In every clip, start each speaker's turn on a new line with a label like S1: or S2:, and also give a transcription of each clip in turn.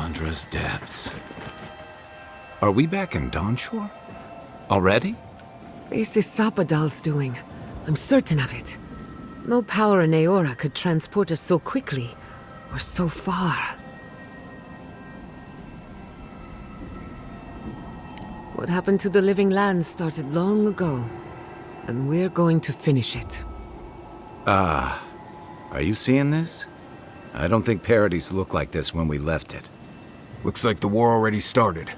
S1: Chandra's depths. Are we back in Dawnshore? Already?
S2: This is Sapadal's doing. I'm certain of it. No power in Eora could transport us so quickly, or so far. What happened to the living land started long ago, and we're going to finish it.
S1: Are you seeing this? I don't think Paradis looked like this when we left it.
S3: Looks like the war already started,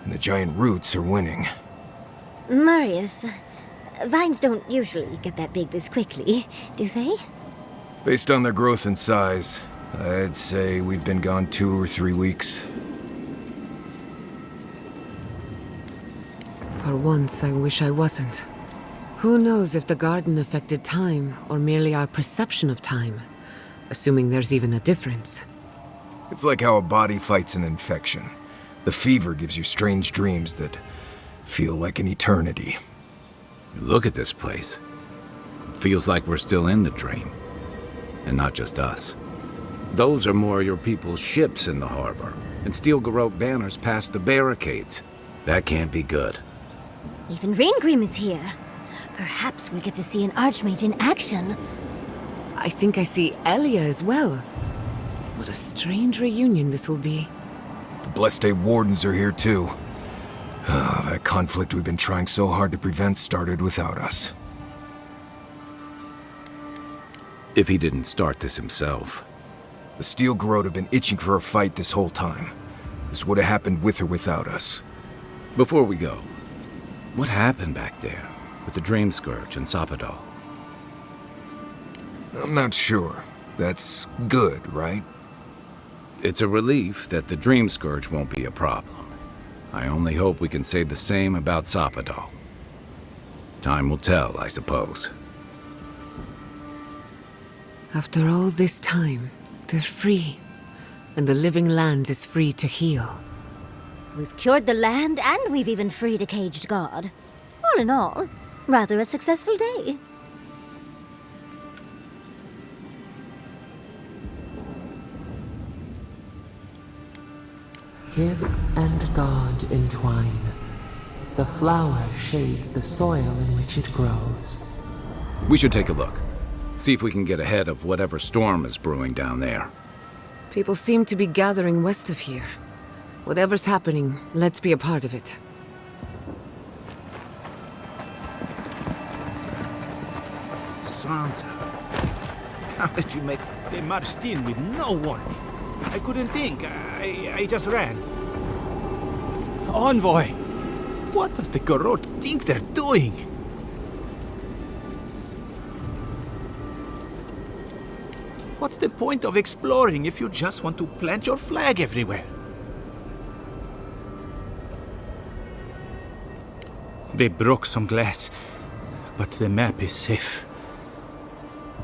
S3: and the giant roots are winning.
S4: Marius, vines don't usually get that big this quickly, do they?
S3: Based on their growth and size, I'd say we've been gone 2 or 3 weeks.
S2: For once, I wish I wasn't. Who knows if the garden affected time, or merely our perception of time? Assuming there's even a difference.
S3: It's like how a body fights an infection. The fever gives you strange dreams that feel like an eternity.
S1: Look at this place. It feels like we're still in the dream. And not just us. Those are more your people's ships in the harbor, and steel garrote banners past the barricades. That can't be good.
S4: Even Raingrim is here. Perhaps we'll get to see an Archmage in action.
S2: I think I see Elia as well. What a strange reunion this will be.
S3: The Blessed Wardens are here too. That conflict we've been trying so hard to prevent started without us.
S1: If he didn't start this himself.
S3: The Steel Garrote have been itching for a fight this whole time. This would have happened with or without us.
S1: Before we go, what happened back there with the Dream Scourge and Sapadal?
S3: I'm not sure. That's good, right?
S1: It's a relief that the Dream Scourge won't be a problem. I only hope we can say the same about Sapadal. Time will tell, I suppose.
S2: After all this time, they're free. And the living land is free to heal.
S4: We've cured the land, and we've even freed a caged god. All in all, rather a successful day.
S2: Kid and God entwine. The flower shades the soil in which it grows.
S1: We should take a look. See if we can get ahead of whatever storm is brewing down there.
S2: People seem to be gathering west of here. Whatever's happening, let's be a part of it.
S5: Sansa, how did you make... They marched in with no warning. I couldn't think. I just ran. Envoy! What does the Garrote think they're doing? What's the point of exploring if you just want to plant your flag everywhere? They broke some glass, but the map is safe.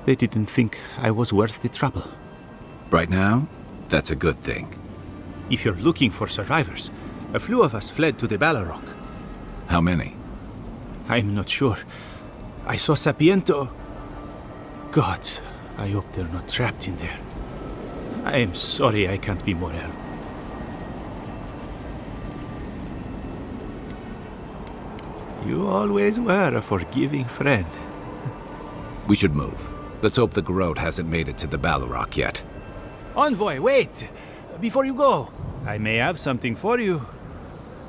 S5: They didn't think I was worth the trouble.
S1: Right now, that's a good thing.
S5: If you're looking for survivors, a few of us fled to the Balrog.
S1: How many?
S5: I'm not sure. I saw Sapiento. Gods, I hope they're not trapped in there. I am sorry I can't be more help. You always were a forgiving friend.
S1: We should move. Let's hope the Garrote hasn't made it to the Balrog yet.
S5: Envoy, wait! Before you go, I may have something for you.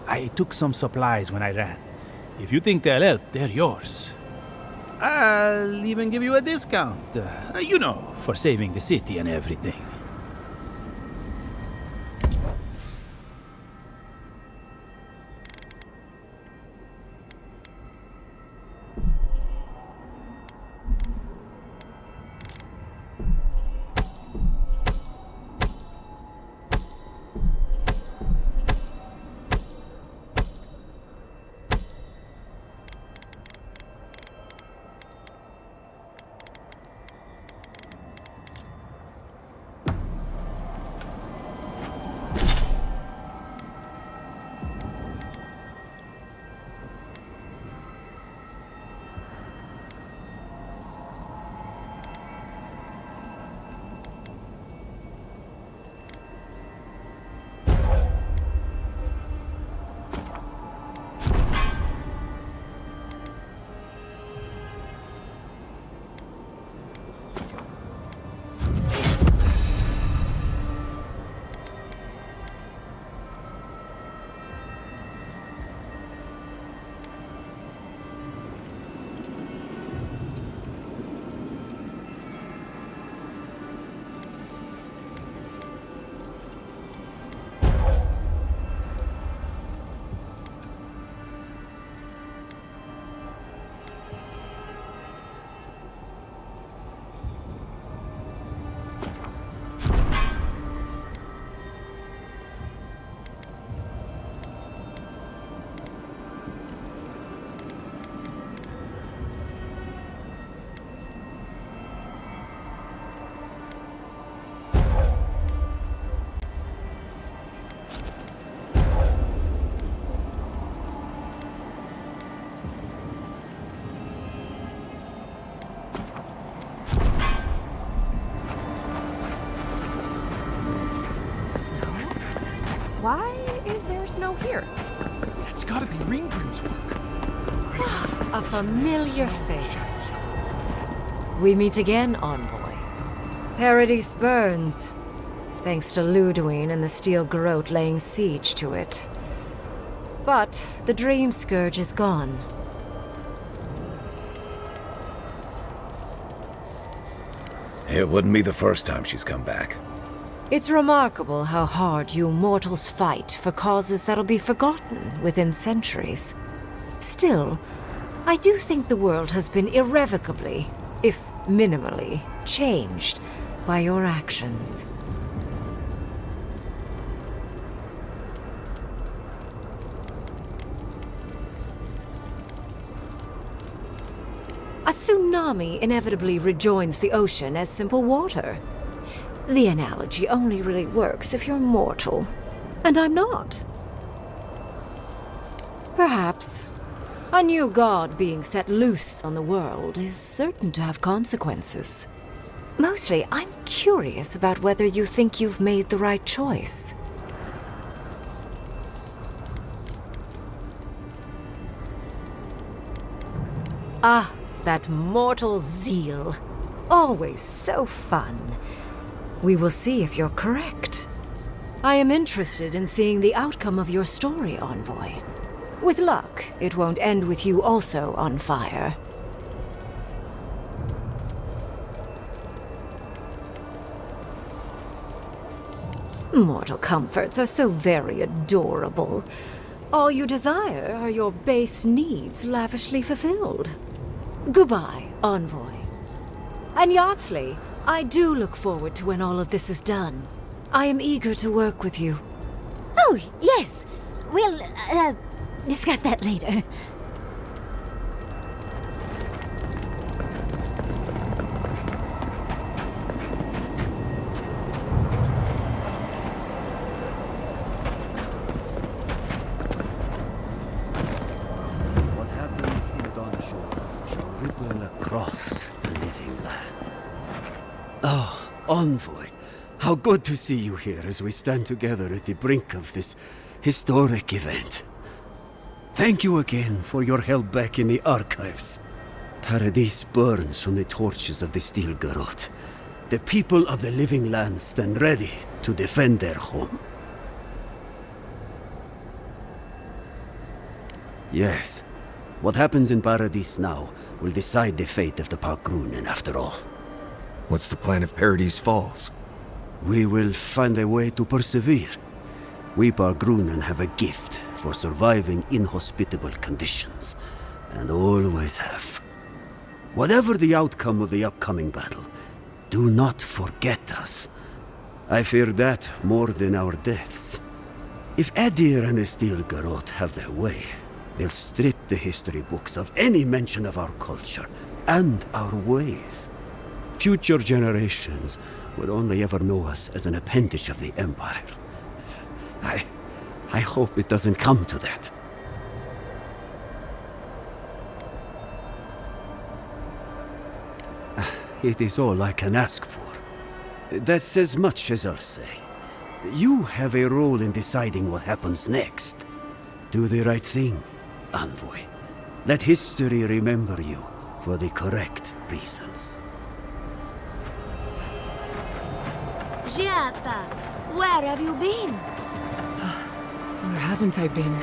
S5: I took some supplies when I ran. If you think they'll help, they're yours. I'll even give you a discount. You know, for saving the city and everything.
S6: Why is there snow here?
S7: That's gotta be Ringgrim's work.
S6: A familiar face. We meet again, Envoy. Paradis burns, thanks to Lodwyn and the Steel Garrote laying siege to it. But the Dream Scourge is gone.
S1: It wouldn't be the first time she's come back.
S6: It's remarkable how hard you mortals fight for causes that'll be forgotten within centuries. Still, I do think the world has been irrevocably, if minimally, changed by your actions. A tsunami inevitably rejoins the ocean as simple water. The analogy only really works if you're mortal, and I'm not. Perhaps a new god being set loose on the world is certain to have consequences. Mostly, I'm curious about whether you think you've made the right choice. Ah, that mortal zeal. Always so fun. We will see if you're correct. I am interested in seeing the outcome of your story, Envoy. With luck, it won't end with you also on fire. Mortal comforts are so very adorable. All you desire are your base needs lavishly fulfilled. Goodbye, Envoy. And Yardsley, I do look forward to when all of this is done. I am eager to work with you.
S4: Oh, yes. We'll, discuss that later.
S8: What happens in Dawnshore shall ripple across the living land. Oh, Envoy, how good to see you here as we stand together at the brink of this historic event. Thank you again for your help back in the archives. Paradis burns from the torches of the Steel Garrote. The people of the living land stand ready to defend their home. Yes, what happens in Paradis now will decide the fate of the Parkrunen after all.
S3: What's the plan if Paradis falls?
S8: We will find a way to persevere. We Parkrunen have a gift for surviving inhospitable conditions, and always have. Whatever the outcome of the upcoming battle, do not forget us. I fear that more than our deaths. If Aedyr and the Steel Garrote have their way, they'll strip the history books of any mention of our culture and our ways. Future generations will only ever know us as an appendage of the Empire. I hope it doesn't come to that. It is all I can ask for. That's as much as I'll say. You have a role in deciding what happens next. Do the right thing, Envoy. Let history remember you for the correct reasons.
S9: Giata, where have you been?
S2: Where haven't I been?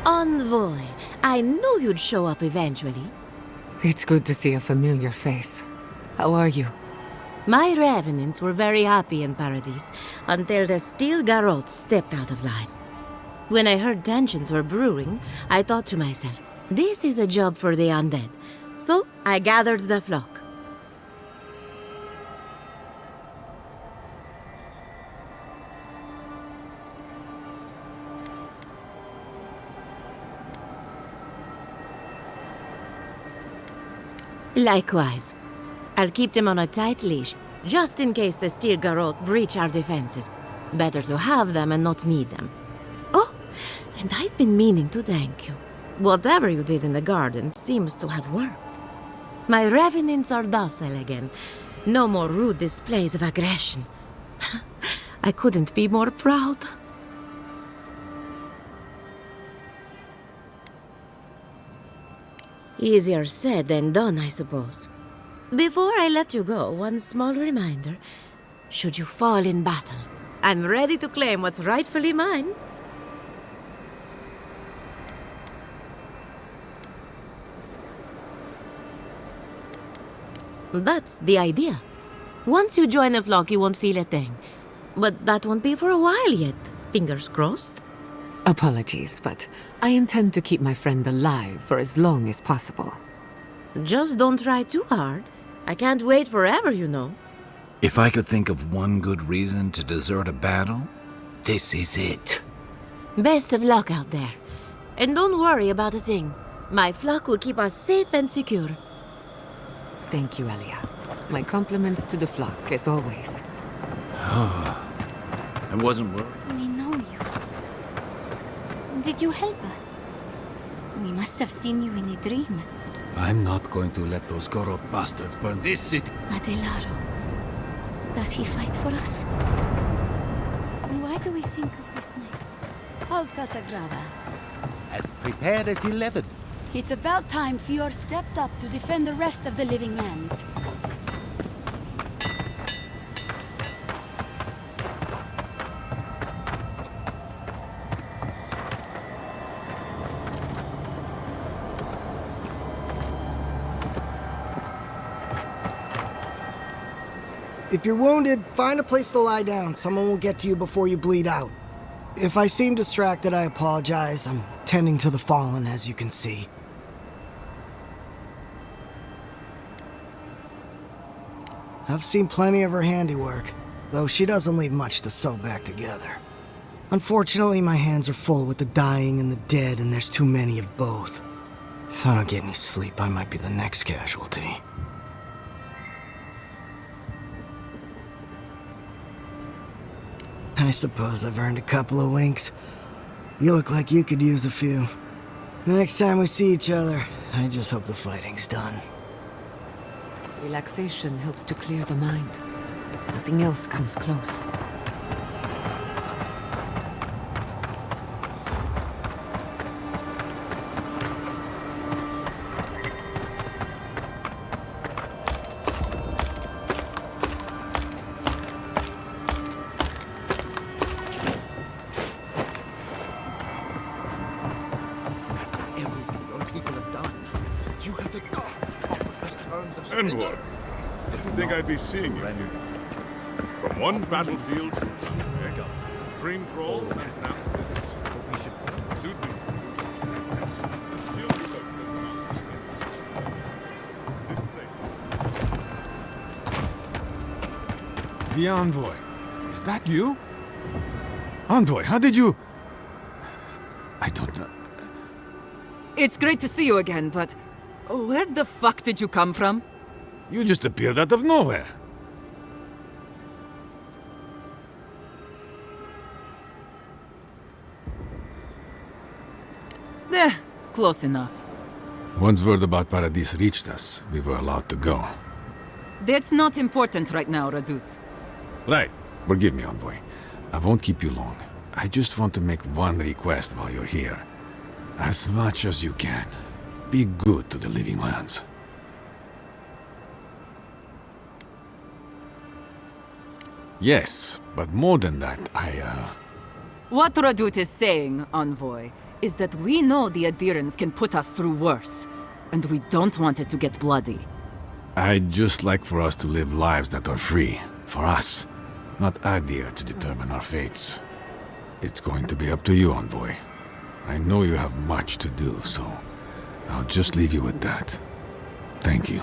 S9: Envoy, I knew you'd show up eventually.
S2: It's good to see a familiar face. How are you?
S9: My revenants were very happy in Paradis until the Steel Garrote stepped out of line. When I heard tensions were brewing, I thought to myself, this is a job for the undead. So I gathered the flock. Likewise. I'll keep them on a tight leash, just in case the Steel Garrote breach our defenses. Better to have them and not need them. Oh, and I've been meaning to thank you. Whatever you did in the garden seems to have worked. My revenants are docile again. No more rude displays of aggression. I couldn't be more proud. Easier said than done, I suppose. Before I let you go, one small reminder. Should you fall in battle, I'm ready to claim what's rightfully mine. That's the idea. Once you join a flock, you won't feel a thing. But that won't be for a while yet. Fingers crossed.
S2: Apologies, but I intend to keep my friend alive for as long as possible.
S9: Just don't try too hard. I can't wait forever, you know.
S1: If I could think of one good reason to desert a battle, this is it.
S9: Best of luck out there. And don't worry about a thing. My flock will keep us safe and secure.
S2: Thank you, Elia. My compliments to the flock, as always.
S1: I wasn't worried.
S10: We know you. Did you help us? We must have seen you in a dream.
S8: I'm not going to let those Gorot bastards burn this city.
S10: Aedyr. Does he fight for us? Why do we think of this name? How's Casagrada?
S7: As prepared as 11.
S10: It's about time Fior stepped up to defend the rest of the living lands.
S11: If you're wounded, find a place to lie down. Someone will get to you before you bleed out. If I seem distracted, I apologize. I'm tending to the fallen, as you can see. I've seen plenty of her handiwork, though she doesn't leave much to sew back together. Unfortunately, my hands are full with the dying and the dead, and there's too many of both. If I don't get any sleep, I might be the next casualty. I suppose I've earned a couple of winks. You look like you could use a few. The next time we see each other, I just hope the fighting's done.
S2: Relaxation helps to clear the mind. Nothing else comes close.
S12: Envoy, I think I'd be seeing you here. From one battlefield to another. Dream thralls and
S13: The Envoy. Is that you? Envoy, how did you... I don't know.
S14: It's great to see you again, but... where the fuck did you come from?
S13: You just appeared out of nowhere.
S14: Close enough.
S13: Once word about Paradis reached us, we were allowed to go.
S14: That's not important right now, Radut.
S13: Right. Forgive me, Envoy. I won't keep you long. I just want to make one request while you're here. As much as you can, be good to the living lands. Yes, but more than that,
S14: What Radut is saying, Envoy, is that we know the Aedyrians can put us through worse, and we don't want it to get bloody.
S13: I'd just like for us to live lives that are free, for us, not Aedyr to determine our fates. It's going to be up to you, Envoy. I know you have much to do, so I'll just leave you with that. Thank you.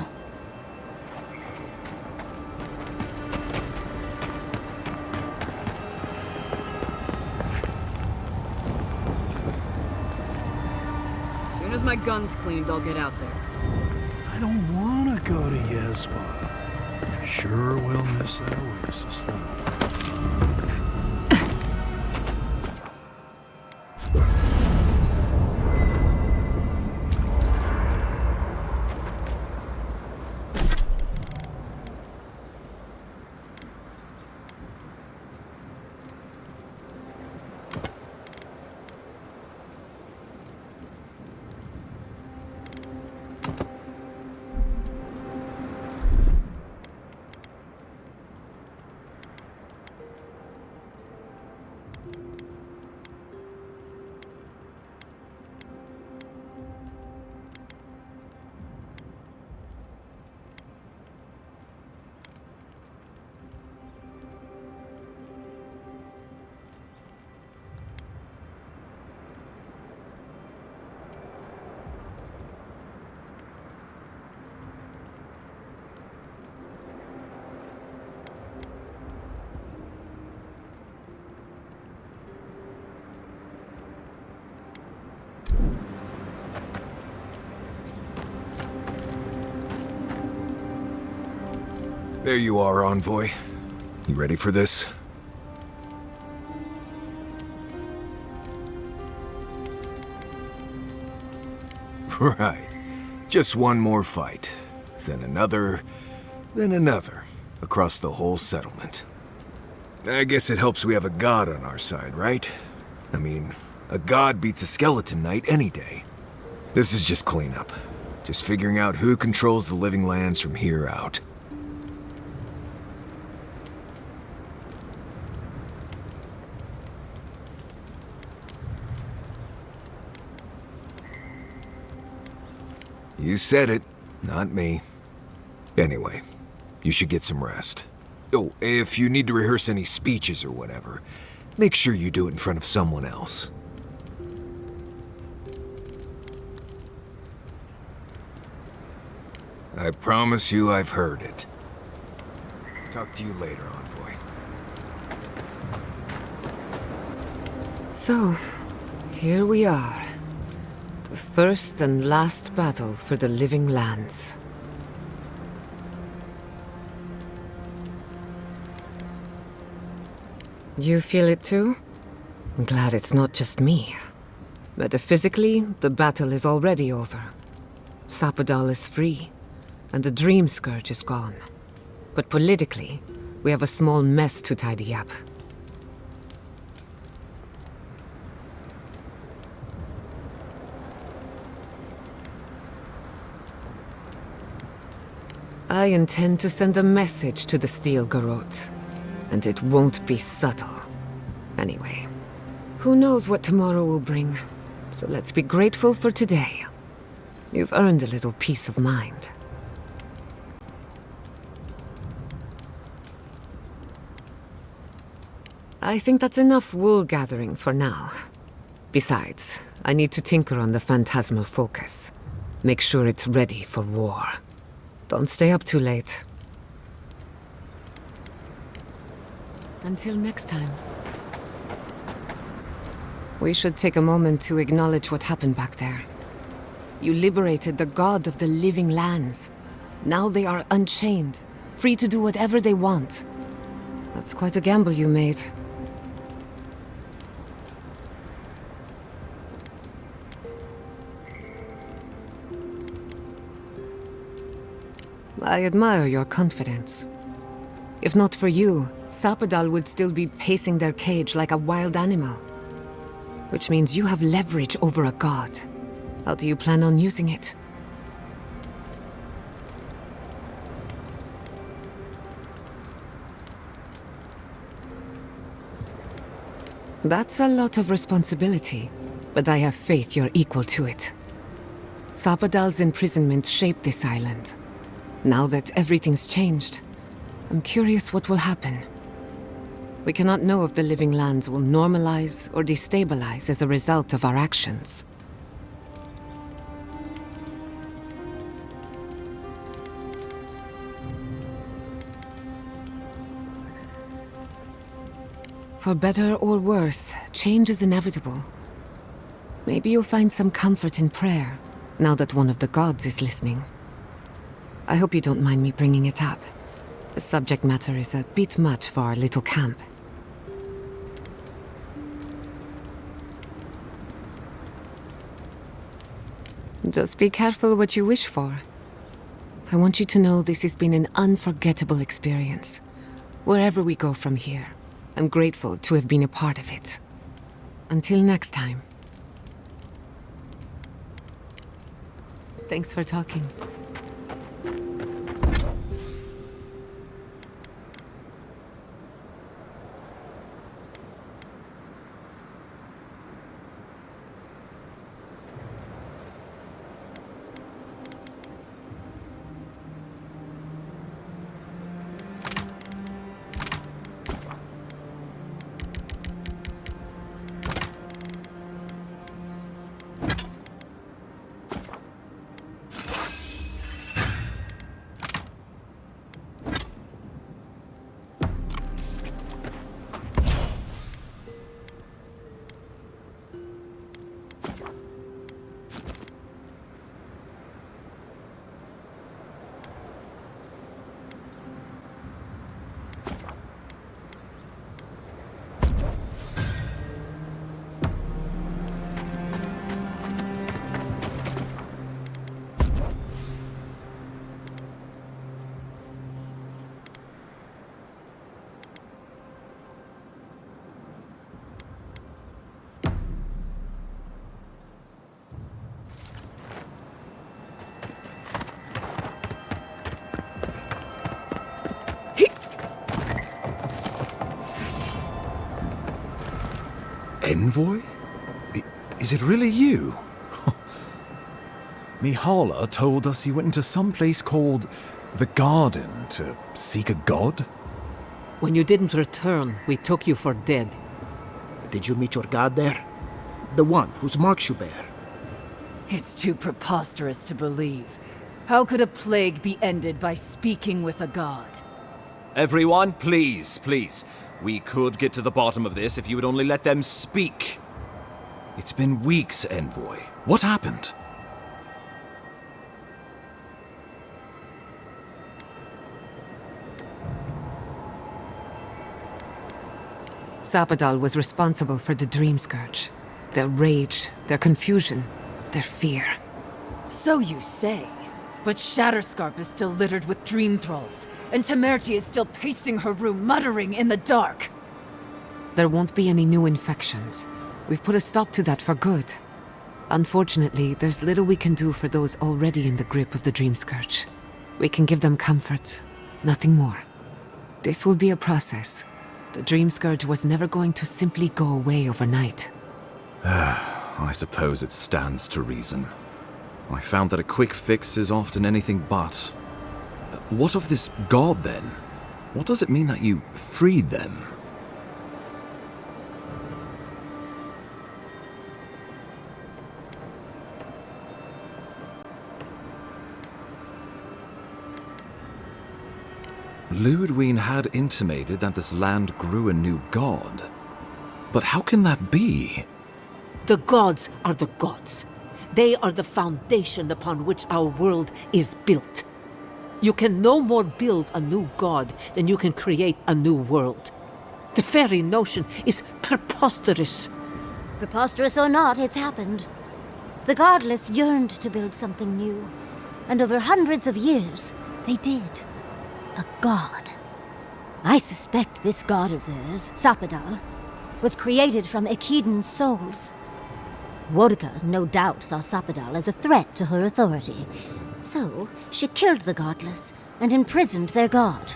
S14: As soon as my gun's cleaned, I'll get out there.
S7: I don't want to go to Yespa. Sure will miss that oasis, though.
S3: There you are, Envoy. You ready for this? Right. Just one more fight. Then another. Then another. Across the whole settlement. I guess it helps we have a god on our side, right? I mean, a god beats a skeleton knight any day. This is just cleanup. Just figuring out who controls the living lands from here out. You said it, not me. Anyway, you should get some rest. Oh, if you need to rehearse any speeches or whatever, make sure you do it in front of someone else. I promise you I've heard it. Talk to you later, Envoy.
S2: So, here we are. The first and last battle for the living lands. You feel it too? I'm glad it's not just me. Metaphysically, the battle is already over. Sapadal is free, and the Dream Scourge is gone. But politically, we have a small mess to tidy up. I intend to send a message to the Steel Garrote. And it won't be subtle. Anyway, who knows what tomorrow will bring. So let's be grateful for today. You've earned a little peace of mind. I think that's enough wool gathering for now. Besides, I need to tinker on the phantasmal focus. Make sure it's ready for war. Don't stay up too late. Until next time. We should take a moment to acknowledge what happened back there. You liberated the god of the living lands. Now they are unchained, free to do whatever they want. That's quite a gamble you made. I admire your confidence. If not for you, Sapadal would still be pacing their cage like a wild animal. Which means you have leverage over a god. How do you plan on using it? That's a lot of responsibility, but I have faith you're equal to it. Sapadal's imprisonment shaped this island. Now that everything's changed, I'm curious what will happen. We cannot know if the living lands will normalize or destabilize as a result of our actions. For better or worse, change is inevitable. Maybe you'll find some comfort in prayer, now that one of the gods is listening. I hope you don't mind me bringing it up. The subject matter is a bit much for our little camp. Just be careful what you wish for. I want you to know this has been an unforgettable experience. Wherever we go from here, I'm grateful to have been a part of it. Until next time. Thanks for talking.
S3: Envoy? Is it really you? Mihala told us you went into some place called the Garden to seek a god?
S15: When you didn't return, we took you for dead.
S16: Did you meet your god there? The one whose marks you bear?
S14: It's too preposterous to believe. How could a plague be ended by speaking with a god?
S17: Everyone, please, please. We could get to the bottom of this if you would only let them speak.
S3: It's been weeks, Envoy. What happened?
S2: Sappadal was responsible for the Dream Scourge. Their rage, their confusion, their fear.
S14: So you say. But Shatterscarp is still littered with dream thralls, and Temerty is still pacing her room, muttering in the dark.
S2: There won't be any new infections. We've put a stop to that for good. Unfortunately, there's little we can do for those already in the grip of the Dream Scourge. We can give them comfort, nothing more. This will be a process. The Dream Scourge was never going to simply go away overnight.
S17: I suppose it stands to reason. I found that a quick fix is often anything but. What of this god, then? What does it mean that you freed them? Lodwyn had intimated that this land grew a new god. But how can that be?
S15: The gods are the gods. They are the foundation upon which our world is built. You can no more build a new god than you can create a new world. The very notion is preposterous.
S4: Preposterous or not, it's happened. The Godless yearned to build something new. And over hundreds of years, they did. A god. I suspect this god of theirs, Sappadal, was created from Echedan's souls. Wodka no doubt saw Sappadal as a threat to her authority. So, she killed the Godless and imprisoned their god.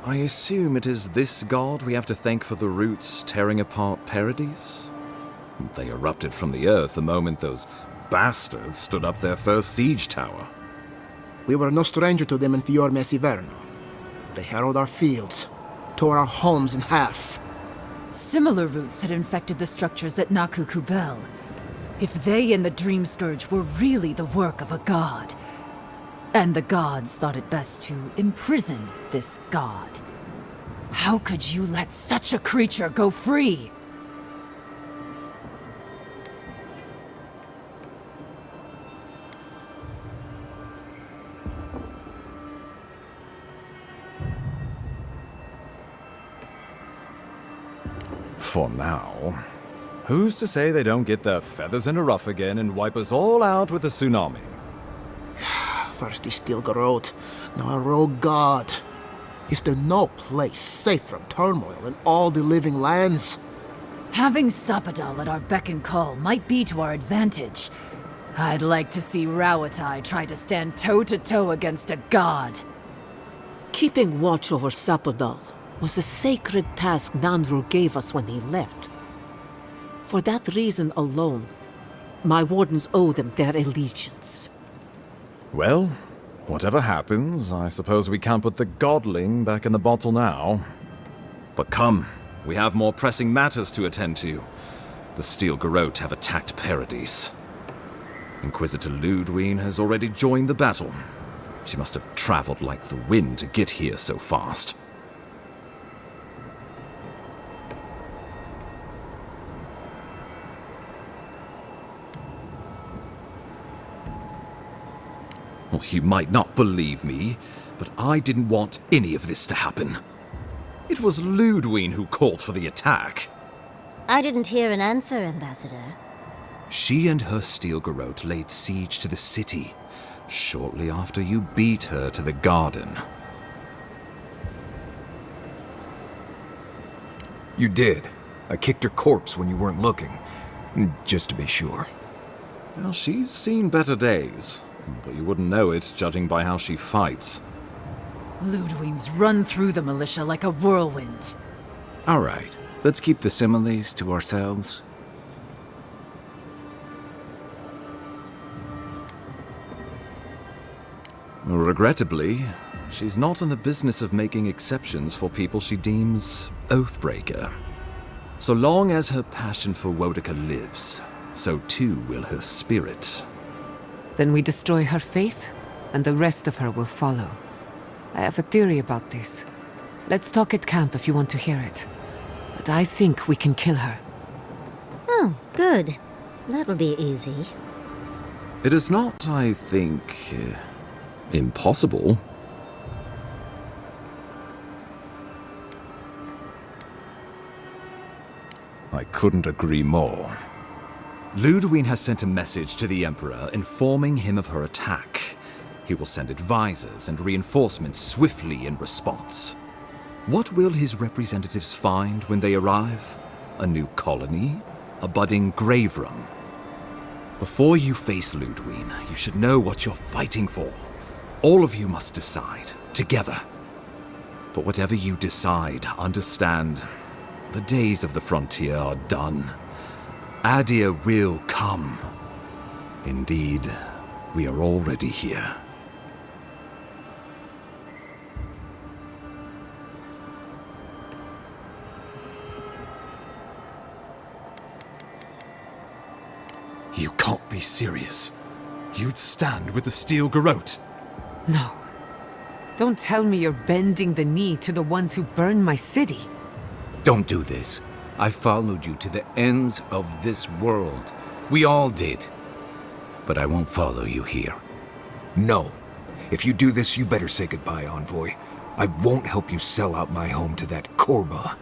S17: I assume it is this god we have to thank for the roots tearing apart Paradis? They erupted from the earth the moment those bastards stood up their first siege tower.
S16: We were no stranger to them in Fior Mesiverno. They harrowed our fields, tore our homes in half.
S14: Similar roots had infected the structures at Naku Kubel. If they and the Dream Scourge were really the work of a god, and the gods thought it best to imprison this god, how could you let such a creature go free?
S17: For now. Who's to say they don't get their feathers in a ruff again and wipe us all out with a tsunami?
S16: First is Stilgarot, now a rogue god. Is there no place safe from turmoil in all the living lands?
S14: Having Sappadal at our beck and call might be to our advantage. I'd like to see Rawatai try to stand toe-to-toe against a god.
S15: Keeping watch over Sappadal was a sacred task Nandru gave us when he left. For that reason alone, my wardens owe them their allegiance.
S17: Well, whatever happens, I suppose we can't put the godling back in the bottle now. But come, we have more pressing matters to attend to. The Steel Garrote have attacked Paradis. Inquisitor Lodwyn has already joined the battle. She must have traveled like the wind to get here so fast. Well, you might not believe me, but I didn't want any of this to happen. It was Lodwyn who called for the attack.
S4: I didn't hear an answer, Ambassador.
S17: She and her Steel Garrote laid siege to the city, shortly after you beat her to the garden.
S3: You did. I kicked her corpse when you weren't looking, just to be sure.
S17: Well, she's seen better days. But you wouldn't know it, judging by how she fights.
S14: Lodwyn's run through the militia like a whirlwind.
S1: All right, let's keep the similes to ourselves.
S17: Regrettably, she's not in the business of making exceptions for people she deems oathbreaker. So long as her passion for Wodica lives, so too will her spirit.
S2: Then we destroy her faith, and the rest of her will follow. I have a theory about this. Let's talk at camp if you want to hear it. But I think we can kill her.
S4: Oh, good. That'll be easy.
S17: It is not, I think, impossible. I couldn't agree more. Lodwyn has sent a message to the Emperor informing him of her attack. He will send advisors and reinforcements swiftly in response. What will his representatives find when they arrive? A new colony? A budding grave room? Before you face Lodwyn, you should know what you're fighting for. All of you must decide, together. But whatever you decide, understand, the days of the frontier are done. Aedyr will come. Indeed, we are already here. You can't be serious. You'd stand with the Steel Garrote.
S2: No. Don't tell me you're bending the knee to the ones who burned my city.
S1: Don't do this. I followed you to the ends of this world. We all did. But I won't follow you here.
S3: No. If you do this, you better say goodbye, Envoy. I won't help you sell out my home to that Korba.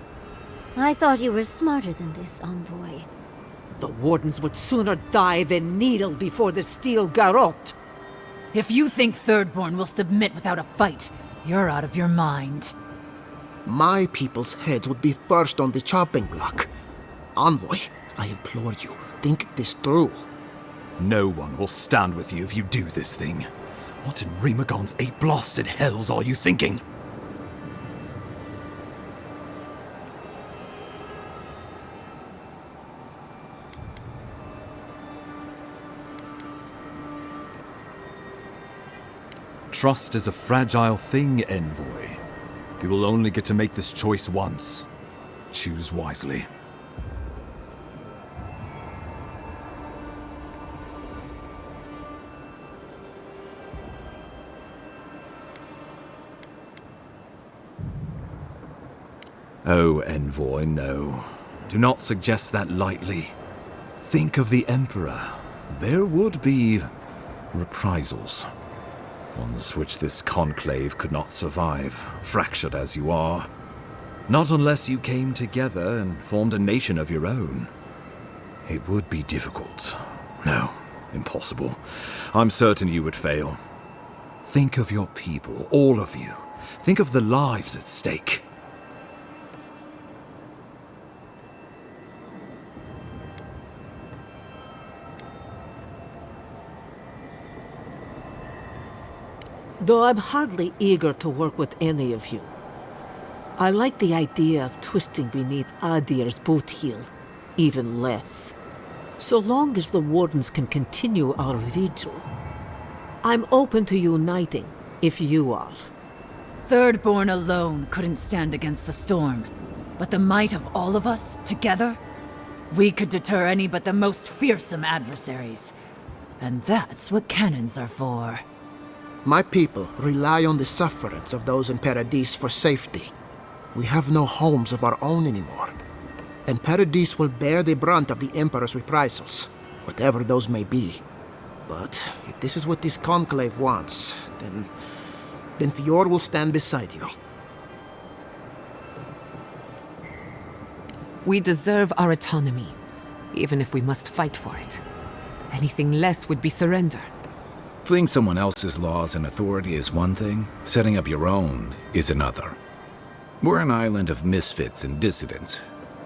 S4: I thought you were smarter than this, Envoy.
S15: The Wardens would sooner die than kneel before the Steel Garrote.
S14: If you think Thirdborn will submit without a fight, you're out of your mind.
S16: My people's heads would be first on the chopping block. Envoy, I implore you, think this through.
S17: No one will stand with you if you do this thing. What in Remagon's eight blasted hells are you thinking? Trust is a fragile thing, Envoy. You will only get to make this choice once. Choose wisely. Oh, Envoy, no. Do not suggest that lightly. Think of the Emperor. There would be reprisals. Ones which this conclave could not survive, fractured as you are. Not unless you came together and formed a nation of your own. It would be difficult. No, impossible. I'm certain you would fail. Think of your people, all of you. Think of the lives at stake.
S15: Though I'm hardly eager to work with any of you. I like the idea of twisting beneath Aedyr's boot heel, even less. So long as the Wardens can continue our vigil. I'm open to uniting, if you are.
S14: Thirdborn alone couldn't stand against the storm. But the might of all of us, together, we could deter any but the most fearsome adversaries. And that's what cannons are for.
S16: My people rely on the sufferance of those in Paradis for safety. We have no homes of our own anymore. And Paradis will bear the brunt of the Emperor's reprisals, whatever those may be. But if this is what this conclave wants, then Fior will stand beside you.
S2: We deserve our autonomy, even if we must fight for it. Anything less would be surrender.
S1: Fleeing someone else's laws and authority is one thing, setting up your own is another. We're an island of misfits and dissidents.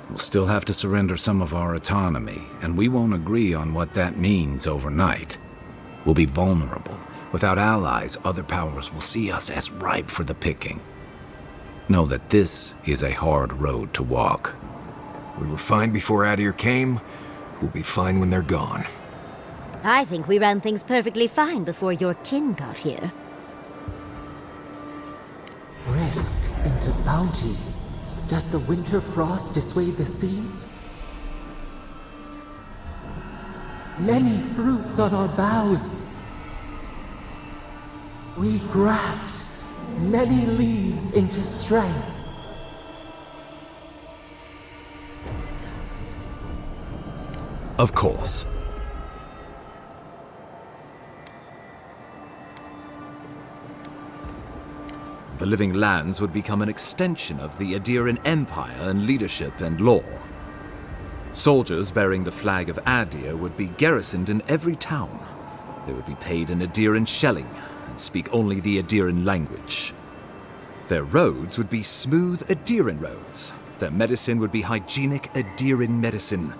S1: We'll still have to surrender some of our autonomy, and we won't agree on what that means overnight. We'll be vulnerable. Without allies, other powers will see us as ripe for the picking. Know that this is a hard road to walk.
S3: We were fine before Aedyr came. We'll be fine when they're gone.
S4: I think we ran things perfectly fine before your kin got here.
S18: Risk into bounty. Does the winter frost dissuade the seeds? Many fruits on our boughs. We graft many leaves into strength.
S17: Of course. The Living Lands would become an extension of the Aedyran Empire in leadership and law. Soldiers bearing the flag of Aedyr would be garrisoned in every town. They would be paid in Aedyran shelling and speak only the Aedyran language. Their roads would be smooth Aedyran roads. Their medicine would be hygienic Aedyran medicine.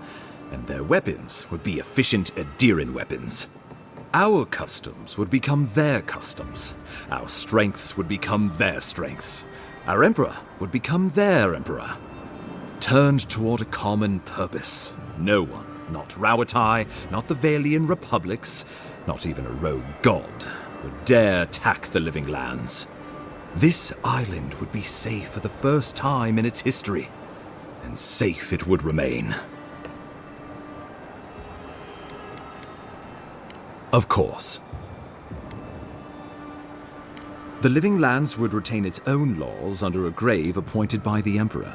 S17: And their weapons would be efficient Aedyran weapons. Our customs would become their customs. Our strengths would become their strengths. Our emperor would become their emperor. Turned toward a common purpose. No one, not Rauatai, not the Valian republics, not even a rogue god, would dare tack the Living Lands. This island would be safe for the first time in its history, and safe it would remain. Of course. The Living Lands would retain its own laws under a grave appointed by the Emperor.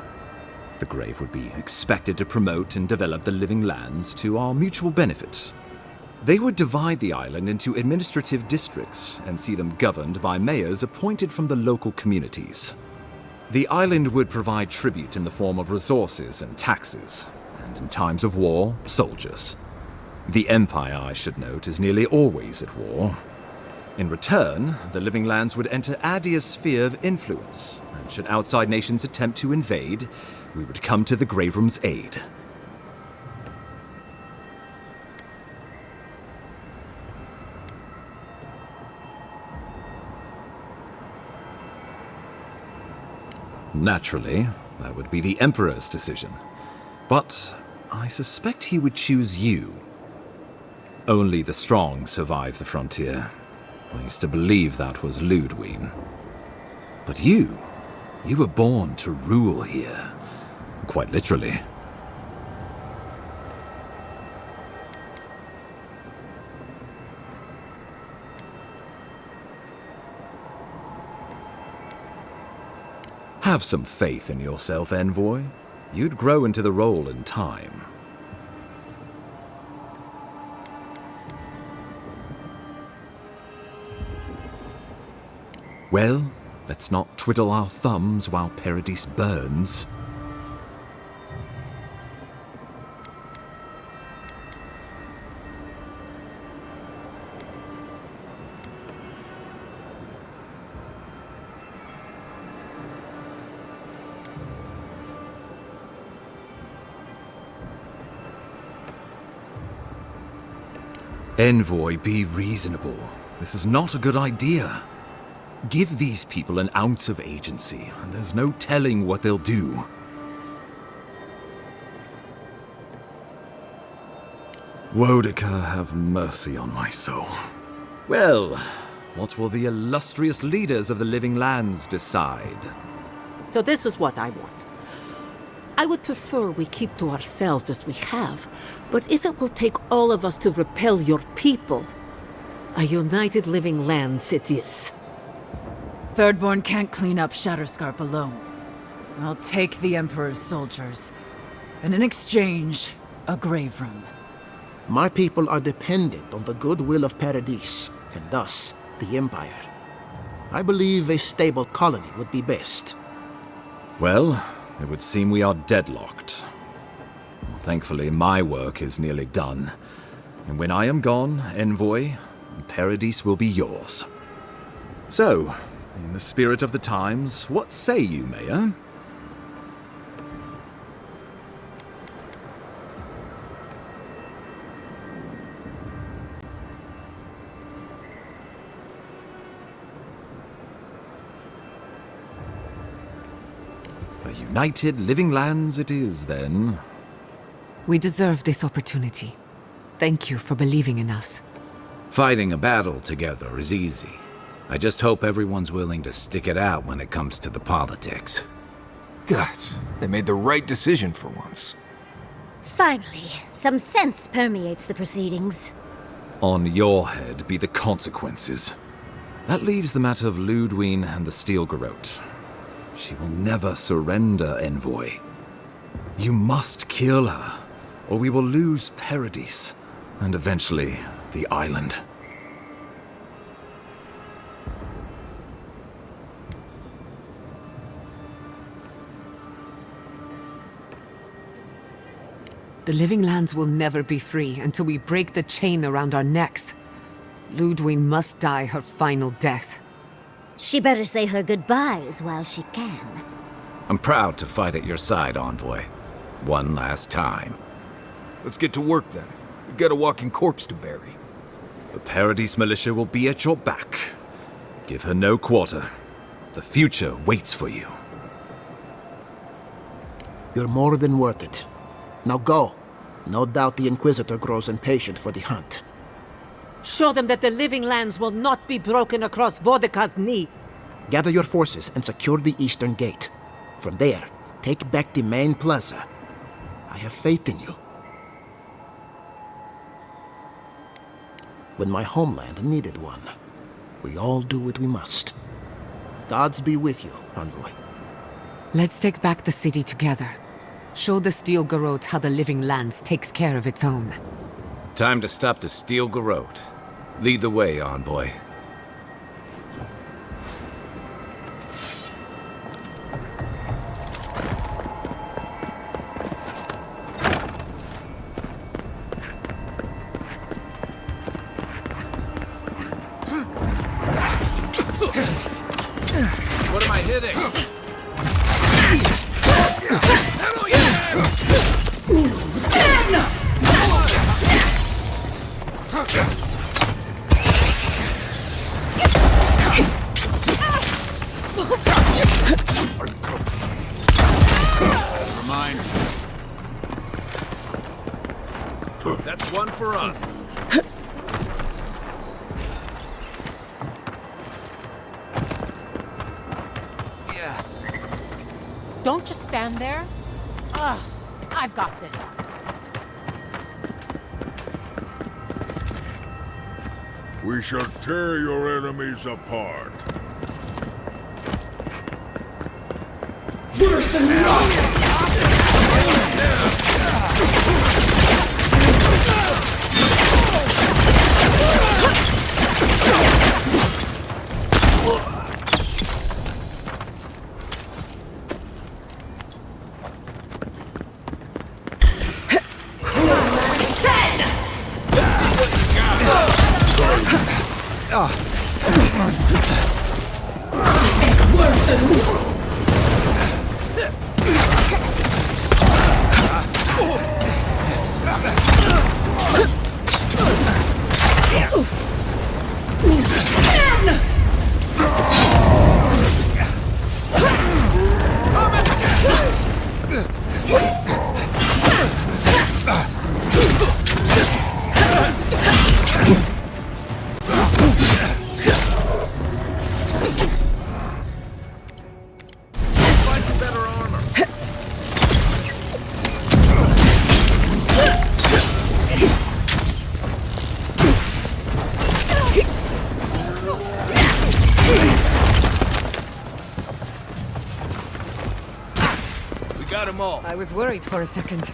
S17: The grave would be expected to promote and develop the Living Lands to our mutual benefit. They would divide the island into administrative districts and see them governed by mayors appointed from the local communities. The island would provide tribute in the form of resources and taxes, and in times of war, soldiers. The Empire, I should note, is nearly always at war. In return, the Living Lands would enter Aedyr's sphere of influence, and should outside nations attempt to invade, we would come to the Grave Room's aid. Naturally, that would be the Emperor's decision. But I suspect he would choose you. Only the strong survive the frontier. I used to believe that was Lodwyn. But you were born to rule here. Quite literally. Have some faith in yourself, envoy. You'd grow into the role in time. Well, let's not twiddle our thumbs while Paradis burns. Envoy, be reasonable. This is not a good idea. Give these people an ounce of agency, and there's no telling what they'll do. Woedica, have mercy on my soul. Well, what will the illustrious leaders of the Living Lands decide?
S15: So this is what I want. I would prefer we keep to ourselves as we have, but if it will take all of us to repel your people, a united Living Lands it is.
S14: Thirdborn can't clean up Shatterscarp alone. I'll take the Emperor's soldiers, and in exchange, a grave room.
S16: My people are dependent on the goodwill of Paradis, and thus the Empire. I believe a stable colony would be best.
S17: Well, it would seem we are deadlocked. Thankfully, my work is nearly done. And when I am gone, Envoy, Paradis will be yours. So, in the spirit of the times, what say you, Mayor? A united Living Lands it is, then.
S2: We deserve this opportunity. Thank you for believing in us.
S1: Fighting a battle together is easy. I just hope everyone's willing to stick it out when it comes to the politics.
S3: Gods, they made the right decision for once.
S4: Finally, some sense permeates the proceedings.
S17: On your head be the consequences. That leaves the matter of Lodwyn and the Steel Garrote. She will never surrender, Envoy. You must kill her, or we will lose Paradis, and eventually the island.
S2: The Living Lands will never be free until we break the chain around our necks. Lodwyn must die her final death.
S4: She better say her goodbyes while she can.
S1: I'm proud to fight at your side, Envoy. One last time.
S3: Let's get to work then. We've got a walking corpse to bury.
S17: The Paradis militia will be at your back. Give her no quarter. The future waits for you.
S16: You're more than worth it. Now go. No doubt the Inquisitor grows impatient for the hunt.
S15: Show them that the Living Lands will not be broken across Vodka's knee.
S16: Gather your forces and secure the eastern gate. From there, take back the main plaza. I have faith in you. When my homeland needed one, we all do what we must. Gods be with you, Envoy.
S2: Let's take back the city together. Show the Steel Garrote how the Living Lands takes care of its own.
S1: Time to stop the Steel Garrote. Lead the way, Envoy.
S17: What am I hitting?
S12: That's one for us.
S9: Don't just stand there. Ugh, I've got this.
S12: We shall tear your enemies apart.
S7: Worse than
S2: I was worried for a second.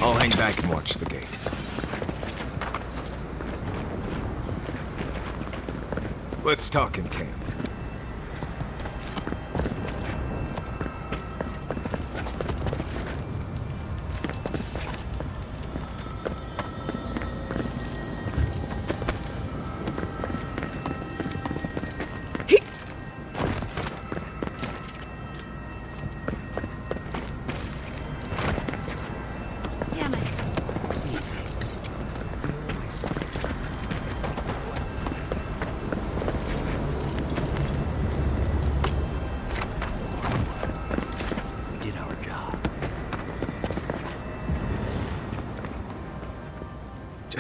S3: I'll hang back and watch the gate. Let's talk in camp.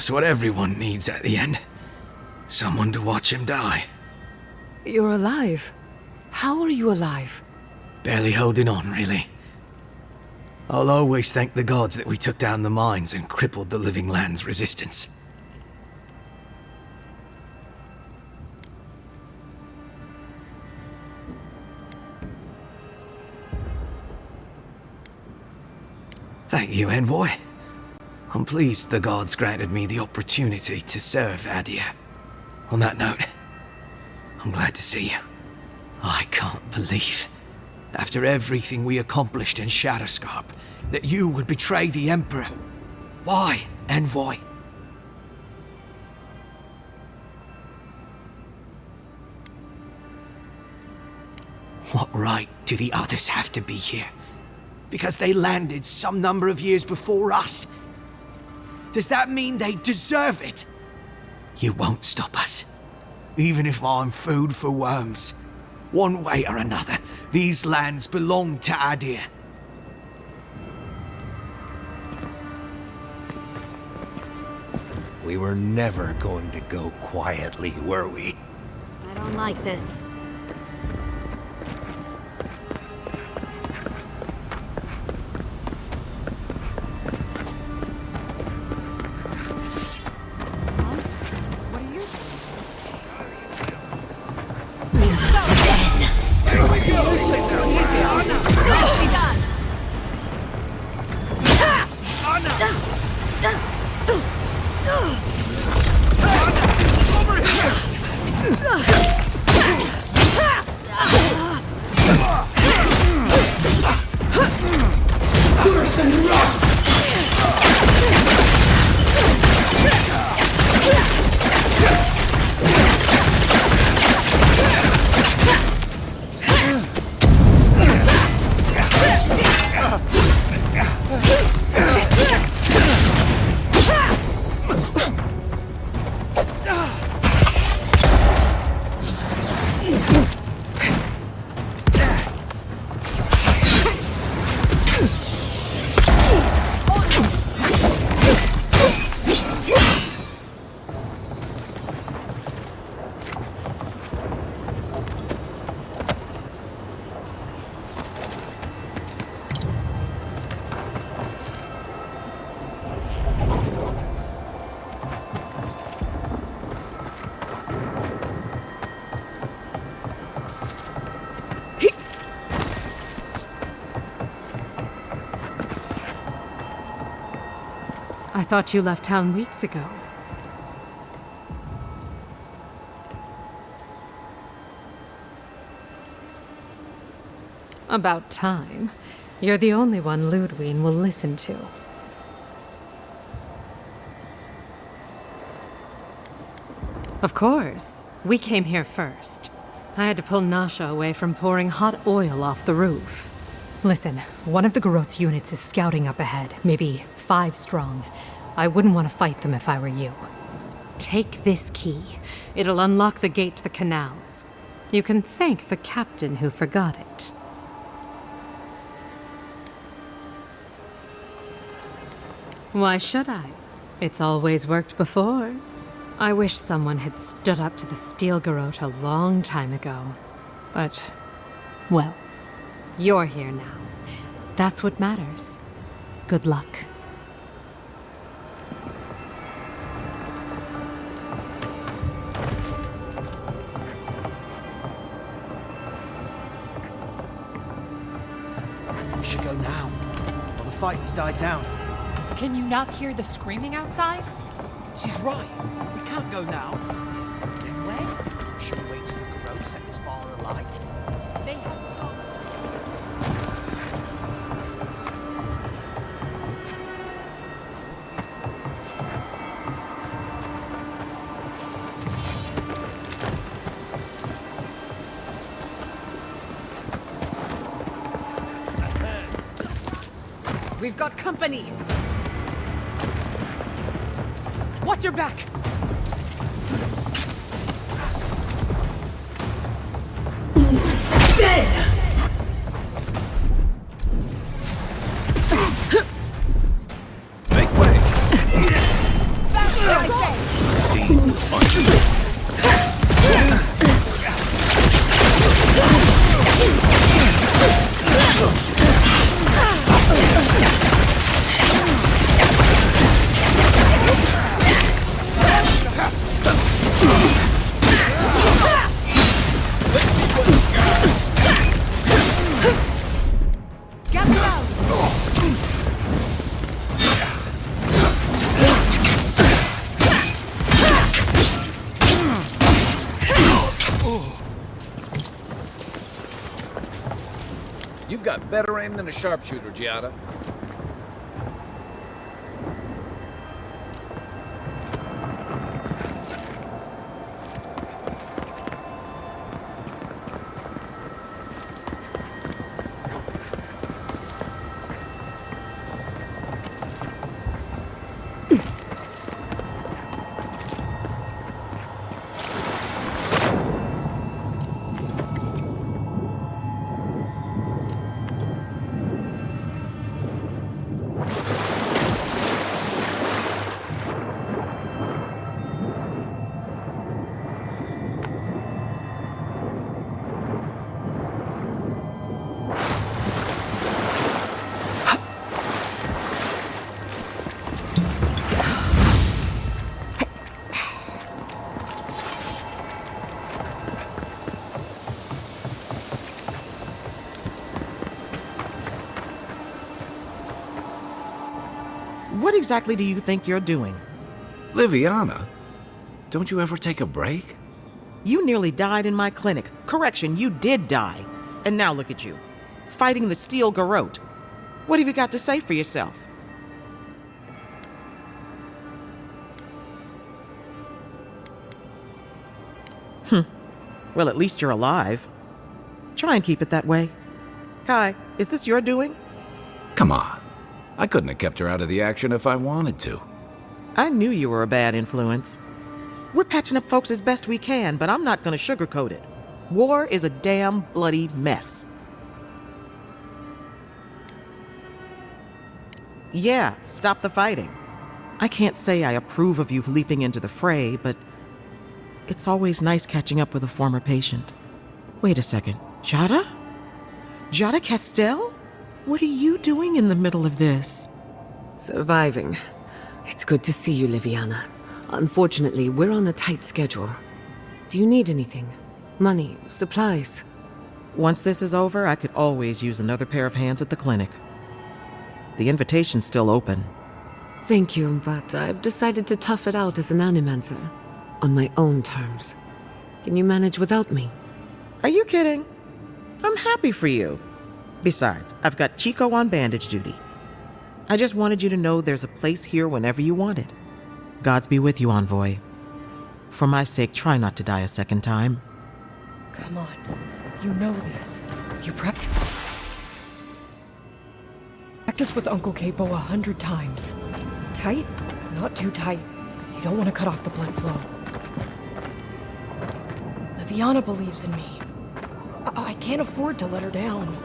S19: Just what everyone needs at the end. Someone to watch him die.
S2: You're alive. How are you alive?
S19: Barely holding on, really. I'll always thank the gods that we took down the mines and crippled the living land's resistance. Thank you, Envoy. I'm pleased the gods granted me the opportunity to serve Aedyr. On that note, I'm glad to see you. I can't believe, after everything we accomplished in Shadowscarp, that you would betray the Emperor. Why, Envoy? What right do the others have to be here? Because they landed some number of years before us? Does that mean they deserve it? You won't stop us. Even if I'm food for worms. One way or another, these lands belong to Aedyr.
S3: We were never going to go quietly, were we?
S4: I don't like this.
S20: I thought you left town weeks ago. About time. You're the only one Lodwyn will listen to. Of course. We came here first. I had to pull Nasha away from pouring hot oil off the roof. Listen, one of the Garot's units is scouting up ahead, maybe 5 strong. I wouldn't want to fight them if I were you. Take this key. It'll unlock the gate to the canals. You can thank the captain who forgot it. Why should I? It's always worked before. I wish someone had stood up to the Steel Garot a long time ago. But, well, you're here now. That's what matters. Good luck.
S21: We should go now, while the fight has died down.
S22: Can you not hear the screaming outside?
S21: She's right. We can't go now. Then when? Should we wait till the Garot set this bar alight?
S22: They have
S21: We've got company! Watch your back!
S1: Make way! You've got better aim than a sharpshooter, Giada.
S23: What exactly do you think you're doing?
S1: Liviana, don't you ever take a break?
S23: You nearly died in my clinic. Correction, you did die. And now look at you, fighting the Steel Garot. What have you got to say for yourself? Well, at least you're alive. Try and keep it that way. Kai, is this your doing?
S1: Come on. I couldn't have kept her out of the action if I wanted to.
S23: I knew you were a bad influence. We're patching up folks as best we can, but I'm not gonna sugarcoat it. War is a damn bloody mess. Yeah, stop the fighting. I can't say I approve of you leaping into the fray, but it's always nice catching up with a former patient. Wait a second. Giada? Giada Castell? What are you doing in the middle of this?
S2: Surviving. It's good to see you, Liviana. Unfortunately, we're on a tight schedule. Do you need anything? Money? Supplies?
S23: Once this is over, I could always use another pair of hands at the clinic. The invitation's still open.
S2: Thank you, but I've decided to tough it out as an animancer. On my own terms. Can you manage without me?
S23: Are you kidding? I'm happy for you. Besides, I've got Chico on bandage duty. I just wanted you to know there's a place here whenever you want it. Gods be with you, Envoy. For my sake, try not to die a second time.
S5: Come on. You know this. You practice with Uncle Capo 100 times. Tight? Not too tight. You don't want to cut off the blood flow. Viana believes in me. I can't afford to let her down.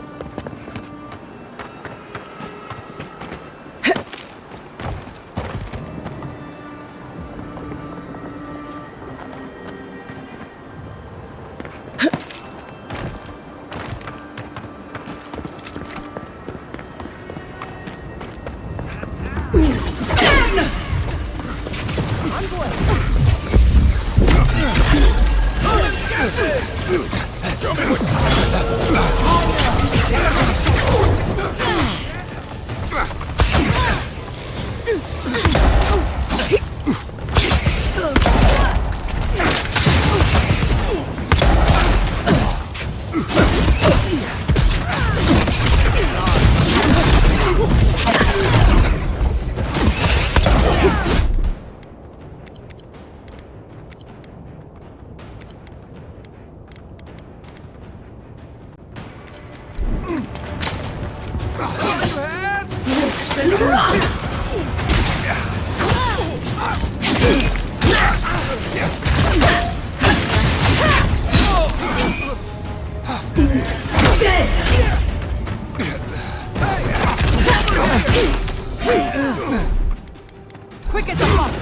S5: Quick as a fox!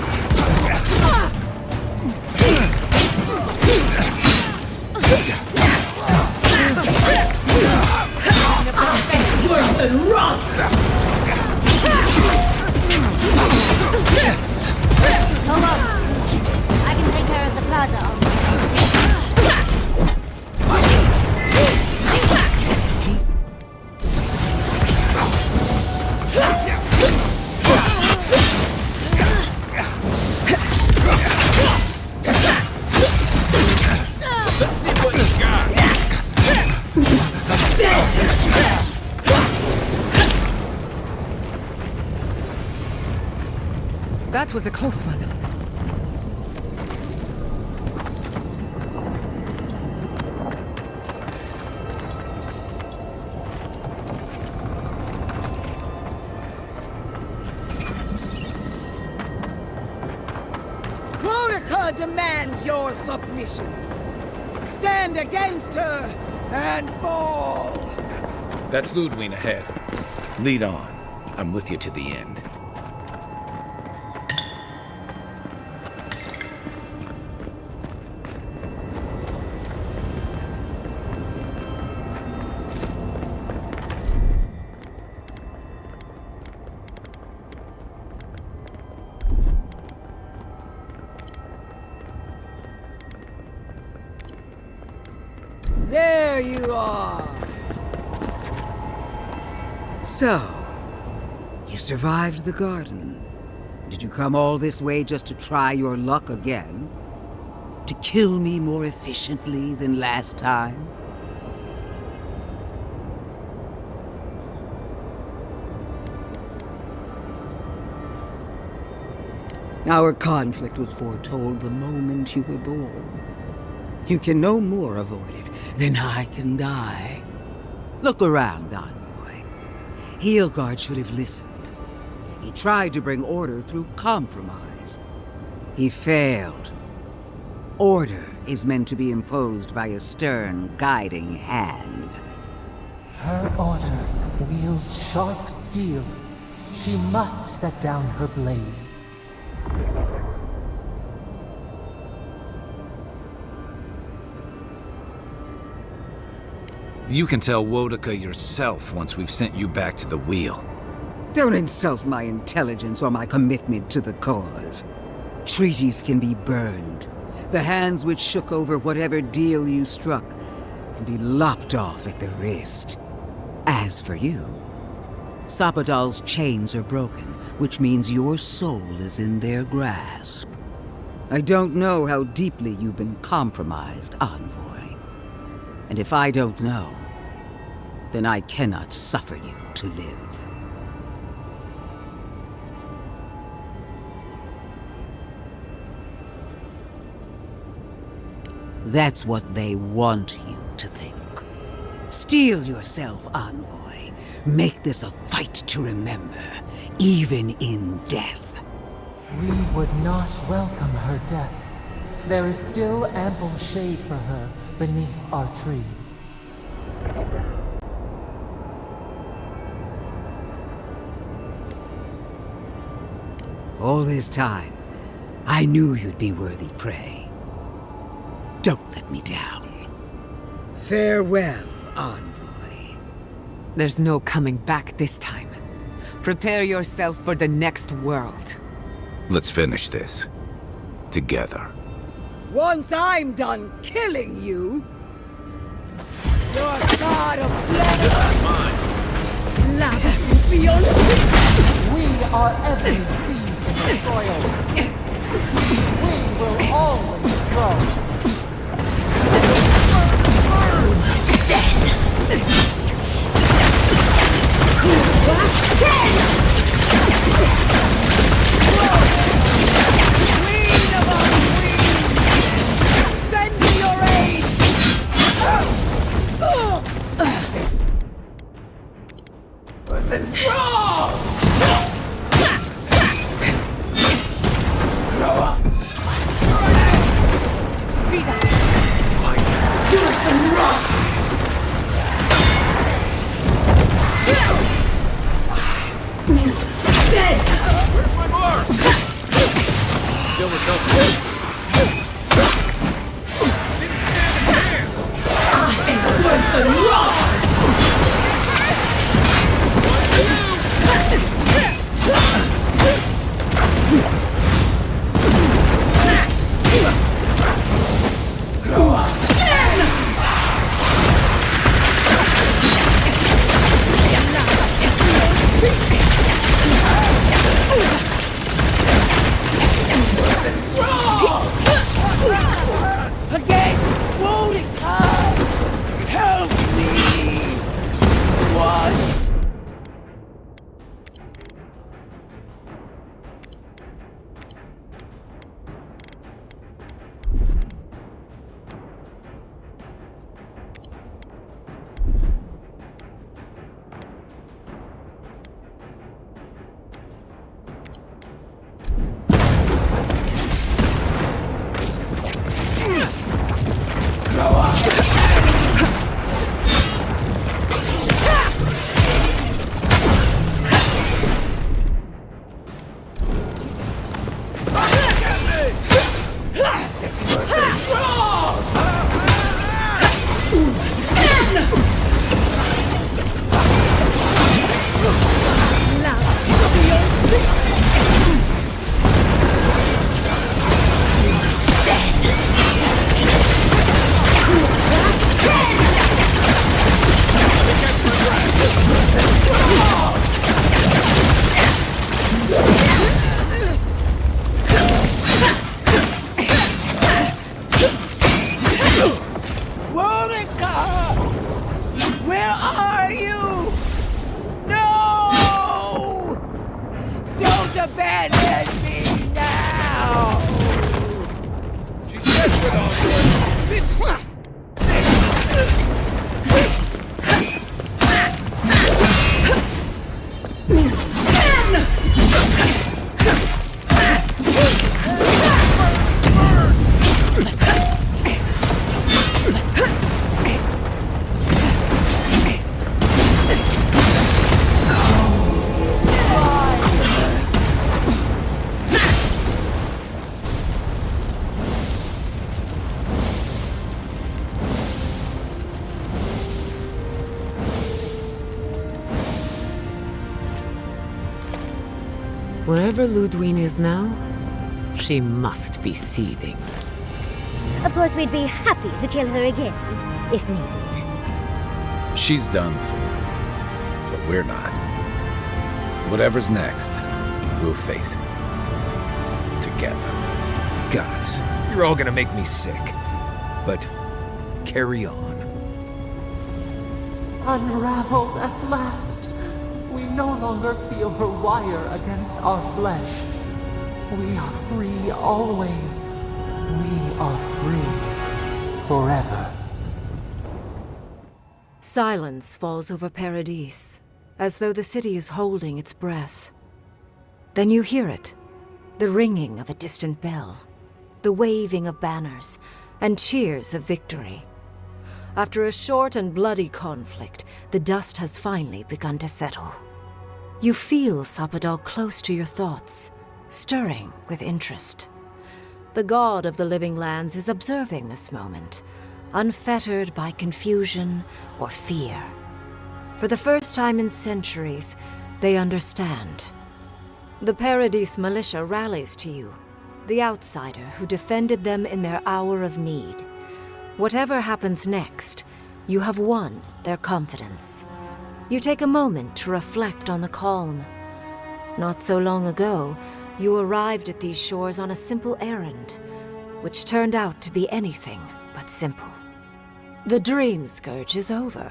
S5: Worse than rust!
S4: Hold on. I can take care of the plaza.
S1: Let's see what you got.
S2: That was a close one.
S6: Monica demands your submission. Stand against her and fall.
S1: That's Lodwyn ahead. Lead on. I'm with you to the end.
S6: There you are.
S8: So, you survived the garden. Did you come all this way just to try your luck again? To kill me more efficiently than last time? Our conflict was foretold the moment you were born. You can no more avoid it than I can die. Look around, Envoy. Heelguard should have listened. He tried to bring order through compromise. He failed. Order is meant to be imposed by a stern, guiding hand.
S18: Her order wields sharp steel. She must set down her blade.
S1: You can tell Wodaka yourself once we've sent you back to the wheel.
S8: Don't insult my intelligence or my commitment to the cause. Treaties can be burned. The hands which shook over whatever deal you struck can be lopped off at the wrist. As for you, Sapadal's chains are broken, which means your soul is in their grasp. I don't know how deeply you've been compromised, Envoy. And if I don't know, then I cannot suffer you to live. That's what they want you to think. Steel yourself, Envoy. Make this a fight to remember, even in death.
S18: We would not welcome her death. There is still ample shade for her beneath our tree.
S8: All this time, I knew you'd be worthy prey. Don't let me down. Farewell, Envoy.
S2: There's no coming back this time. Prepare yourself for the next world.
S1: Let's finish this. Together.
S6: Once I'm done killing you, your god of blood, lava will be unleashed.
S18: We are every seed in the soil. We will always grow.
S6: Send me your aid! Listen, grow up! Speed up! Give us some rock! Dead!
S12: Where's my mark? Still recovering. Didn't stand a chance.
S6: I am worth the rock! Grow up! Again! Won't it come? Help me! What? Where are you? No! Don't abandon me now!
S12: She's desperate, Envoy.
S2: Wherever Lodwyn is now, she must be seething.
S4: Of course, we'd be happy to kill her again, if needed.
S1: She's done for. But we're not. Whatever's next, We'll face it. Together.
S3: Gods, you're all gonna make me sick. But carry on.
S18: Unraveled at last. We no longer feel her wire against our flesh. We are free always. We are free forever.
S2: Silence falls over Paradis, as though the city is holding its breath. Then you hear it, the ringing of a distant bell, the waving of banners, and cheers of victory. After a short and bloody conflict, the dust has finally begun to settle. You feel Sappadal close to your thoughts, stirring with interest. The god of the living lands is observing this moment, unfettered by confusion or fear. For the first time in centuries, they understand. The Paradis militia rallies to you, the outsider who defended them in their hour of need. Whatever happens next, you have won their confidence. You take a moment to reflect on the calm. Not so long ago, you arrived at these shores on a simple errand, which turned out to be anything but simple. The Dream Scourge is over,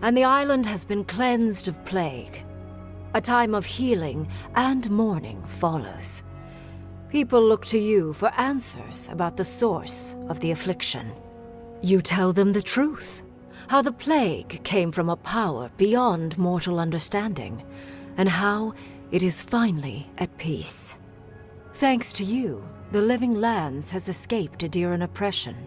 S2: and the island has been cleansed of plague. A time of healing and mourning follows. People look to you for answers about the source of the affliction. You tell them the truth, how the plague came from a power beyond mortal understanding, and how it is finally at peace. Thanks to you, the Living Lands has escaped Aedyran oppression.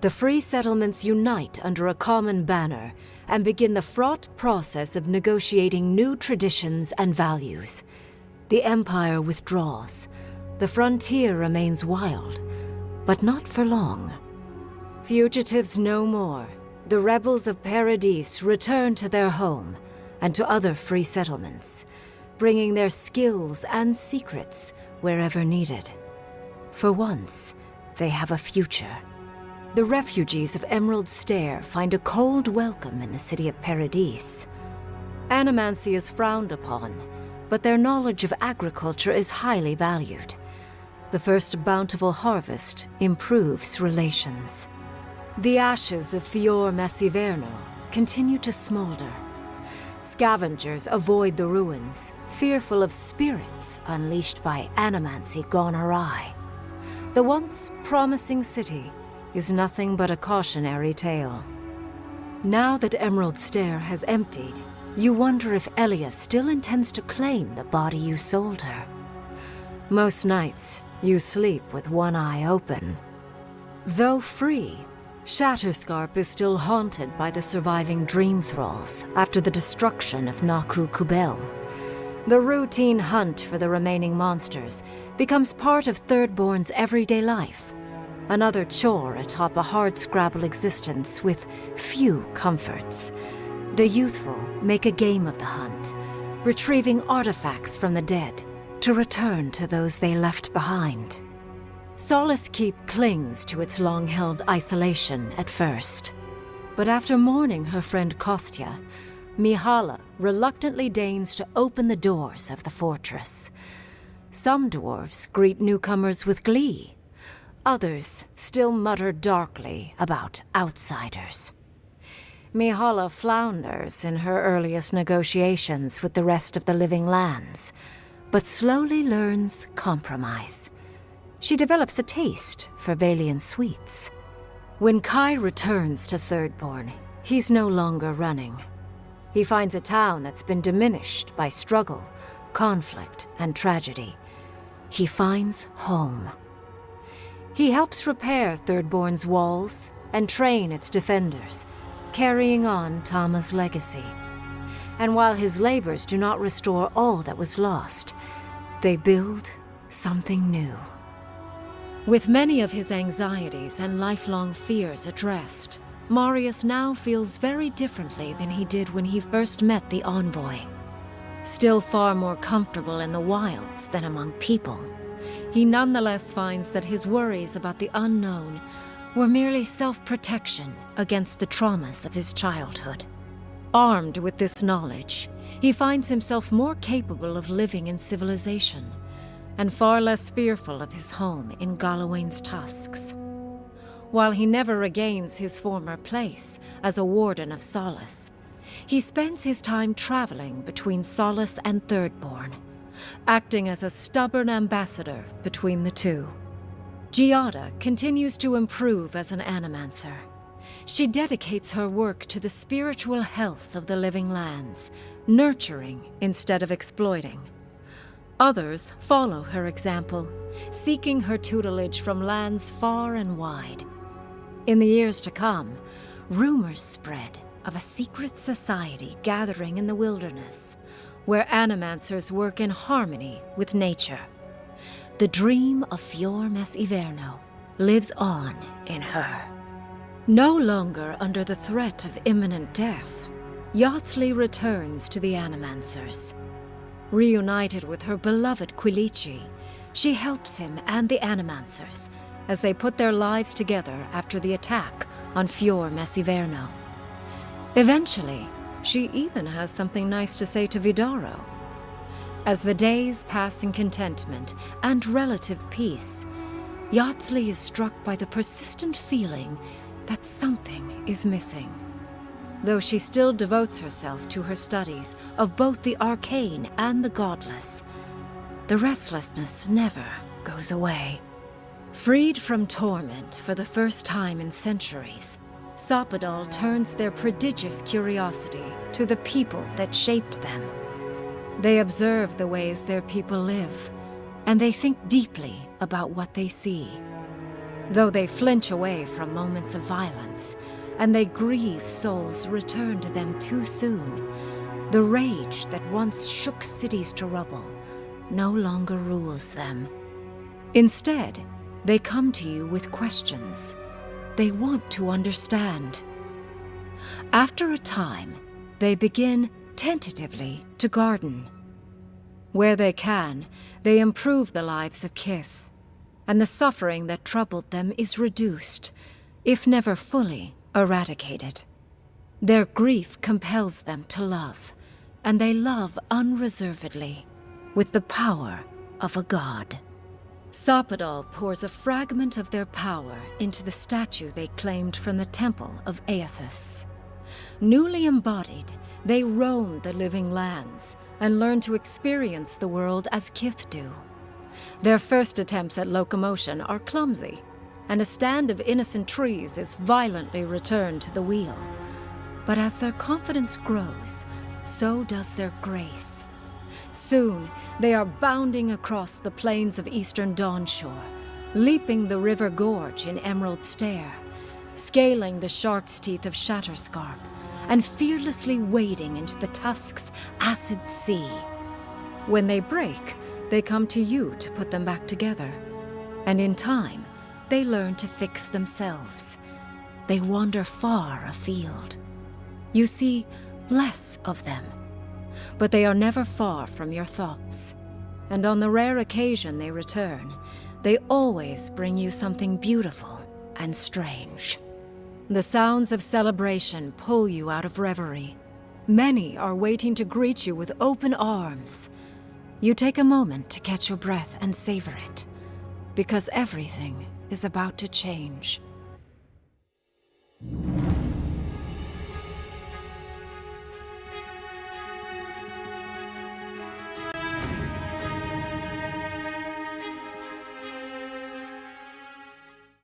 S2: The free settlements unite under a common banner and begin the fraught process of negotiating new traditions and values. The Empire withdraws. The frontier remains wild, but not for long. Fugitives no more. The rebels of Paradis return to their home and to other free settlements, bringing their skills and secrets wherever needed. For once, they have a future. The refugees of Emerald Stair find a cold welcome in the city of Paradis. Animancy is frowned upon, but their knowledge of agriculture is highly valued. The first bountiful harvest improves relations. The ashes of Fior Messiverno continue to smolder. Scavengers avoid the ruins, fearful of spirits unleashed by animancy gone awry. The once promising city is nothing but a cautionary tale. Now that Emerald Stair has emptied, you wonder if Elia still intends to claim the body you sold her. Most nights, you sleep with one eye open. Though free, Shatterscarp is still haunted by the surviving dream thralls after the destruction of Naku Kubel. The routine hunt for the remaining monsters becomes part of Thirdborn's everyday life, another chore atop a hardscrabble existence with few comforts. The youthful make a game of the hunt, retrieving artifacts from the dead to return to those they left behind. Solace Keep clings to its long-held isolation at first. But after mourning her friend Kostya, Mihala reluctantly deigns to open the doors of the fortress. Some dwarves greet newcomers with glee. Others still mutter darkly about outsiders. Mihala flounders in her earliest negotiations with the rest of the Living Lands, but slowly learns compromise. She develops a taste for Valian sweets. When Kai returns to Thirdborn, he's no longer running. He finds a town that's been diminished by struggle, conflict, and tragedy. He finds home. He helps repair Thirdborn's walls and train its defenders, carrying on Tama's legacy. And while his labors do not restore all that was lost, they build something new. With many of his anxieties and lifelong fears addressed, Marius now feels very differently than he did when he first met the envoy. Still far more comfortable in the wilds than among people, he nonetheless finds that his worries about the unknown were merely self-protection against the traumas of his childhood. Armed with this knowledge,
S10: he finds himself more capable of living in civilization, and far less fearful of his home in Galawain's tusks. While he never regains his former place as a Warden of Solace, he spends his time traveling between Solace and Thirdborn, acting as a stubborn ambassador between the two. Giada continues to improve as an animancer. She dedicates her work to the spiritual health of the living lands, nurturing instead of exploiting. Others follow her example, seeking her tutelage from lands far and wide. In the years to come, rumors spread of a secret society gathering in the wilderness, where animancers work in harmony with nature. The dream of Fior Mes Iverno lives on in her. No longer under the threat of imminent death, Yardsley returns to the Animancers. Reunited with her beloved Quilici, she helps him and the Animancers as they put their lives together after the attack on Fior Mes Iverno. Eventually, she even has something nice to say to Vidaro. As the days pass in contentment and relative peace, Yardsley is struck by the persistent feeling that something is missing. Though she still devotes herself to her studies of both the arcane and the godless, the restlessness never goes away. Freed from torment for the first time in centuries, Sapadal turns their prodigious curiosity to the people that shaped them. They observe the ways their people live, and they think deeply about what they see. Though they flinch away from moments of violence, and they grieve souls returned to them too soon, the rage that once shook cities to rubble no longer rules them. Instead, they come to you with questions. They want to understand. After a time, they begin tentatively to garden. Where they can, they improve the lives of Kith, and the suffering that troubled them is reduced, if never fully eradicated. Their grief compels them to love, and they love unreservedly, with the power of a god. Sapadal pours a fragment of their power into the statue they claimed from the temple of Aethys. Newly embodied, they roam the living lands and learn to experience the world as Kith do. Their first attempts at locomotion are clumsy, and a stand of innocent trees is violently returned to the wheel. But as their confidence grows, so does their grace. Soon, they are bounding across the plains of eastern Dawnshore, leaping the river gorge in Emerald Stair, scaling the shark's teeth of Shatterscarp, and fearlessly wading into the Tusk's acid sea. When they break, they come to you to put them back together, and in time, they learn to fix themselves. They wander far afield. You see less of them, but they are never far from your thoughts. And on the rare occasion they return, they always bring you something beautiful and strange. The sounds of celebration pull you out of reverie. Many are waiting to greet you with open arms. You take a moment to catch your breath and savor it, because everything is about to change.